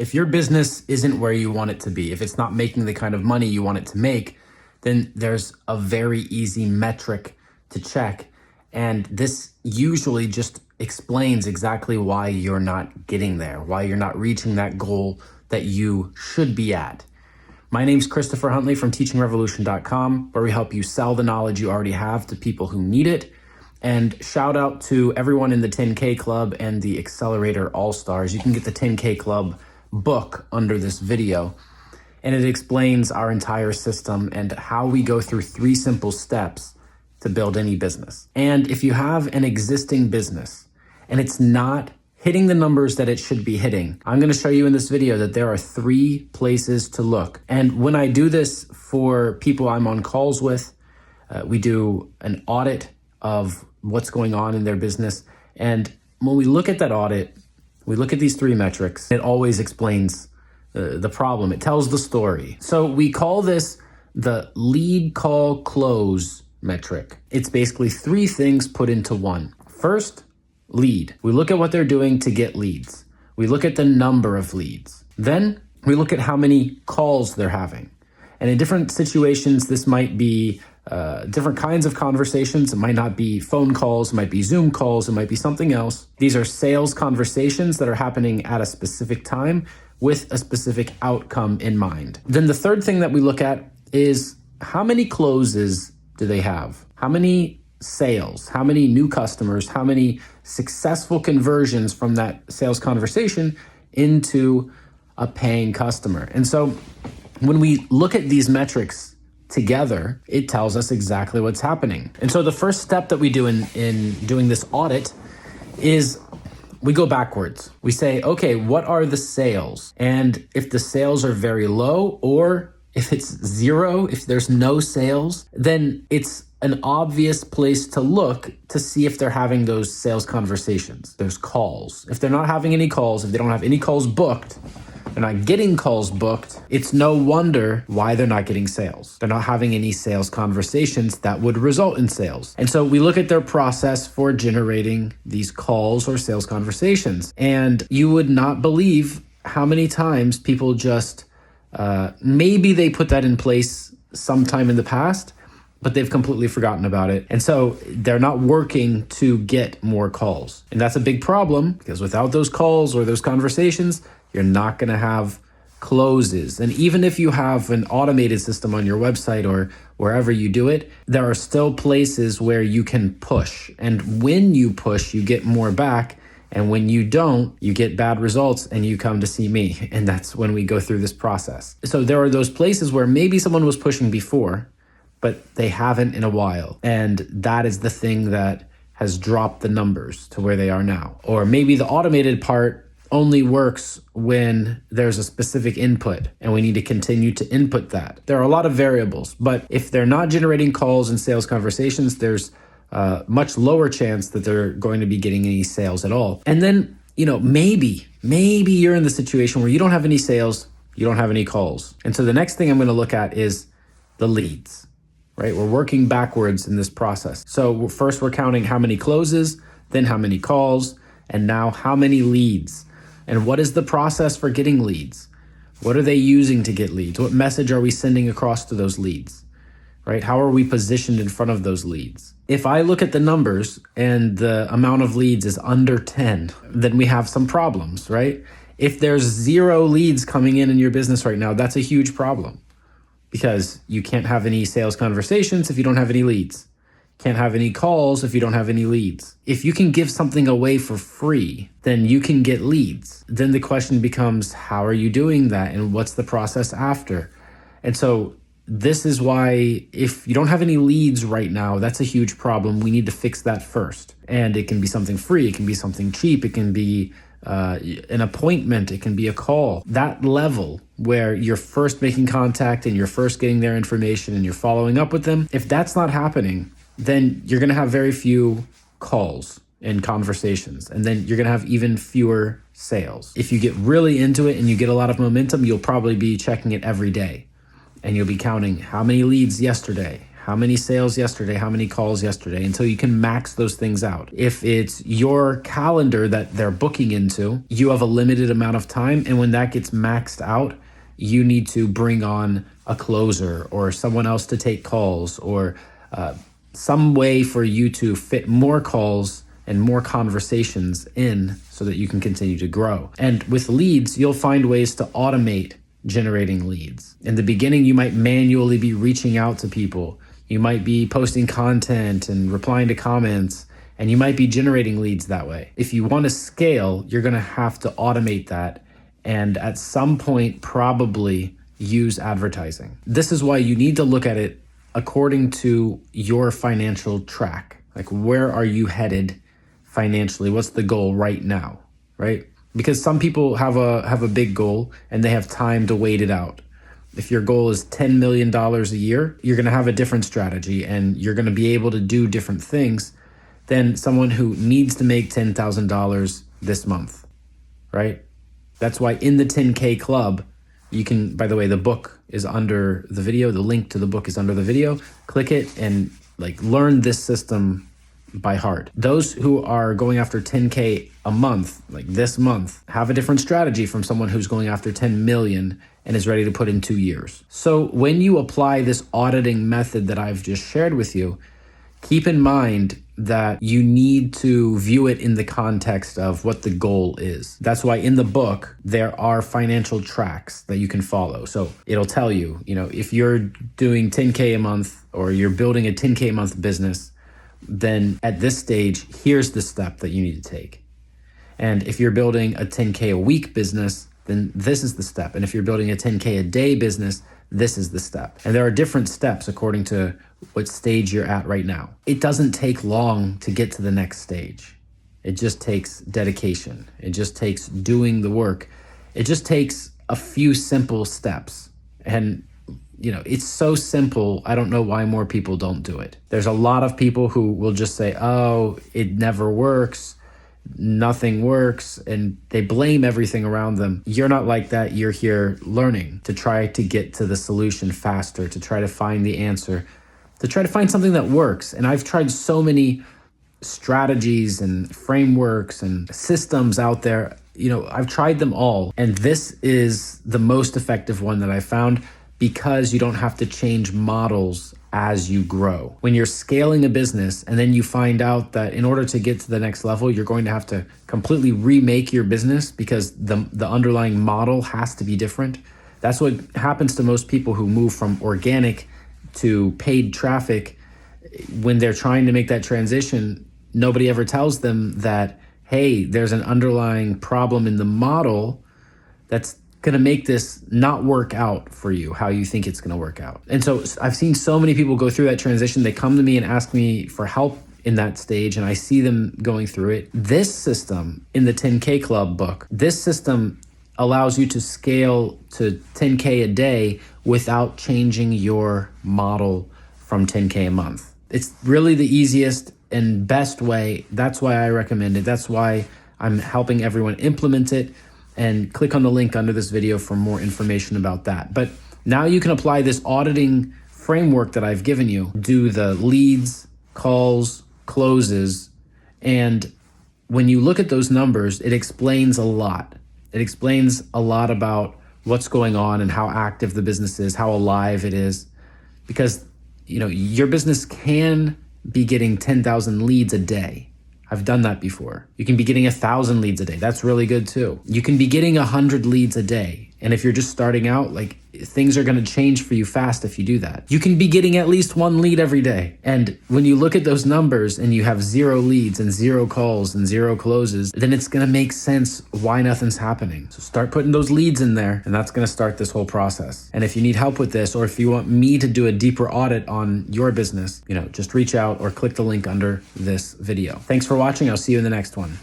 If your business isn't where you want it to be, if it's not making the kind of money you want it to make, then there's a very easy metric to check. And this usually just explains exactly why you're not getting there, why you're not reaching that goal that you should be at. My name's Christopher Huntley from teachingrevolution.com, where we help you sell the knowledge you already have to people who need it. And shout out to everyone in the 10K Club and the Accelerator All-Stars. You can get the 10K Club book under this video, and it explains our entire system and how we go through 3 simple steps to build any business. And if you have an existing business and it's not hitting the numbers that it should be hitting, I'm going to show you in this video that there are 3 places to look. And when I do this for people I'm on calls with, we do an audit of what's going on in their business. And when we look at that audit, we look at these 3 metrics. It always explains the problem. It tells the story. So we call this the lead call close metric. It's basically 3 things put into one. First, lead. We look at what they're doing to get leads. We look at the number of leads. Then we look at how many calls they're having. And in different situations, this might be different kinds of conversations. It might not be phone calls, it might be Zoom calls, it might be something else. These are sales conversations that are happening at a specific time with a specific outcome in mind. Then the third thing that we look at is how many closes do they have? How many sales? How many new customers? How many successful conversions from that sales conversation into a paying customer? And so when we look at these metrics together, it tells us exactly what's happening. And so the first step that we do in doing this audit is we go backwards. We say, okay, what are the sales? And if the sales are very low, or if it's 0, if there's no sales, then it's an obvious place to look to see if they're having those sales conversations, those calls. If they're not having any calls, if they don't have any calls booked, they're not getting calls booked, it's no wonder why they're not getting sales. They're not having any sales conversations that would result in sales. And so we look at their process for generating these calls or sales conversations. And you would not believe how many times people just, maybe they put that in place sometime in the past, but they've completely forgotten about it. And so they're not working to get more calls. And that's a big problem, because without those calls or those conversations, you're not going to have closes. And even if you have an automated system on your website or wherever you do it, there are still places where you can push. And when you push, you get more back. And when you don't, you get bad results and you come to see me. And that's when we go through this process. So there are those places where maybe someone was pushing before, but they haven't in a while. And that is the thing that has dropped the numbers to where they are now. Or maybe the automated part only works when there's a specific input and we need to continue to input that. There are a lot of variables, but if they're not generating calls and sales conversations, there's a much lower chance that they're going to be getting any sales at all. And then, maybe you're in the situation where you don't have any sales, you don't have any calls. And so the next thing I'm going to look at is the leads, right? We're working backwards in this process. So first we're counting how many closes, then how many calls, and now how many leads. And what is the process for getting leads? What are they using to get leads? What message are we sending across to those leads, right? How are we positioned in front of those leads? If I look at the numbers and the amount of leads is under 10, then we have some problems, right? If there's 0 leads coming in your business right now, that's a huge problem, because you can't have any sales conversations if you don't have any leads. Can't have any calls if you don't have any leads. If you can give something away for free, then you can get leads. Then the question becomes, how are you doing that? And what's the process after? And so this is why if you don't have any leads right now, that's a huge problem. We need to fix that first. And it can be something free. It can be something cheap. It can be an appointment. It can be a call. That level where you're first making contact and you're first getting their information and you're following up with them, if that's not happening, then you're going to have very few calls and conversations, and then you're going to have even fewer sales. If you get really into it and you get a lot of momentum, you'll probably be checking it every day, and you'll be counting how many leads yesterday, how many sales yesterday, how many calls yesterday, until you can max those things out. If it's your calendar that they're booking into, you have a limited amount of time. And when that gets maxed out, you need to bring on a closer or someone else to take calls, or some way for you to fit more calls and more conversations in so that you can continue to grow. And with leads, you'll find ways to automate generating leads. In the beginning, you might manually be reaching out to people. You might be posting content and replying to comments, and you might be generating leads that way. If you want to scale, you're going to have to automate that, and at some point probably use advertising. This is why you need to look at it according to your financial track. Like, where are you headed financially? What's the goal right now, right? Because some people have a big goal and they have time to wait it out. If your goal is $10 million a year, you're going to have a different strategy and you're going to be able to do different things than someone who needs to make $10,000 this month, right? That's why in the 10K club, you can, by the way, the book is under the video. The link to the book is under the video. Click it and learn this system by heart. Those who are going after 10K a month, like this month, have a different strategy from someone who's going after 10 million and is ready to put in 2 years. So when you apply this auditing method that I've just shared with you, keep in mind that you need to view it in the context of what the goal is. That's why in the book, there are financial tracks that you can follow. So it'll tell you, if you're doing 10K a month or you're building a 10K a month business, then at this stage, here's the step that you need to take. And if you're building a 10K a week business, then this is the step. And if you're building a 10K a day business, this is the step. And there are different steps according to what stage you're at right now. It doesn't take long to get to the next stage. It just takes dedication. It just takes doing the work. It just takes a few simple steps. And it's so simple. I don't know why more people don't do it. There's a lot of people who will just say, oh, it never works. Nothing works. And they blame everything around them. You're not like that. You're here learning to try to get to the solution faster, to try to find the answer, to try to find something that works. And I've tried so many strategies and frameworks and systems out there. I've tried them all. And this is the most effective one that I found, because you don't have to change models as you grow. When you're scaling a business and then you find out that in order to get to the next level, you're going to have to completely remake your business because the underlying model has to be different. That's what happens to most people who move from organic to paid traffic. When they're trying to make that transition, nobody ever tells them that, hey, there's an underlying problem in the model that's going to make this not work out for you how you think it's going to work out. And so I've seen so many people go through that transition. They come to me and ask me for help in that stage, and I see them going through it. This system in the 10K Club book, this system allows you to scale to 10K a day without changing your model from 10K a month. It's really the easiest and best way. That's why I recommend it. That's why I'm helping everyone implement it. And click on the link under this video for more information about that. But now you can apply this auditing framework that I've given you, do the leads, calls, closes. And when you look at those numbers, it explains a lot. It explains a lot about what's going on and how active the business is, how alive it is. Because, your business can be getting 10,000 leads a day. I've done that before. You can be getting 1,000 leads a day. That's really good too. You can be getting 100 leads a day. And if you're just starting out, things are going to change for you fast if you do that. You can be getting at least 1 lead every day. And when you look at those numbers and you have 0 leads and 0 calls and 0 closes, then it's going to make sense why nothing's happening. So start putting those leads in there, and that's going to start this whole process. And if you need help with this, or if you want me to do a deeper audit on your business, just reach out or click the link under this video. Thanks for watching. I'll see you in the next one.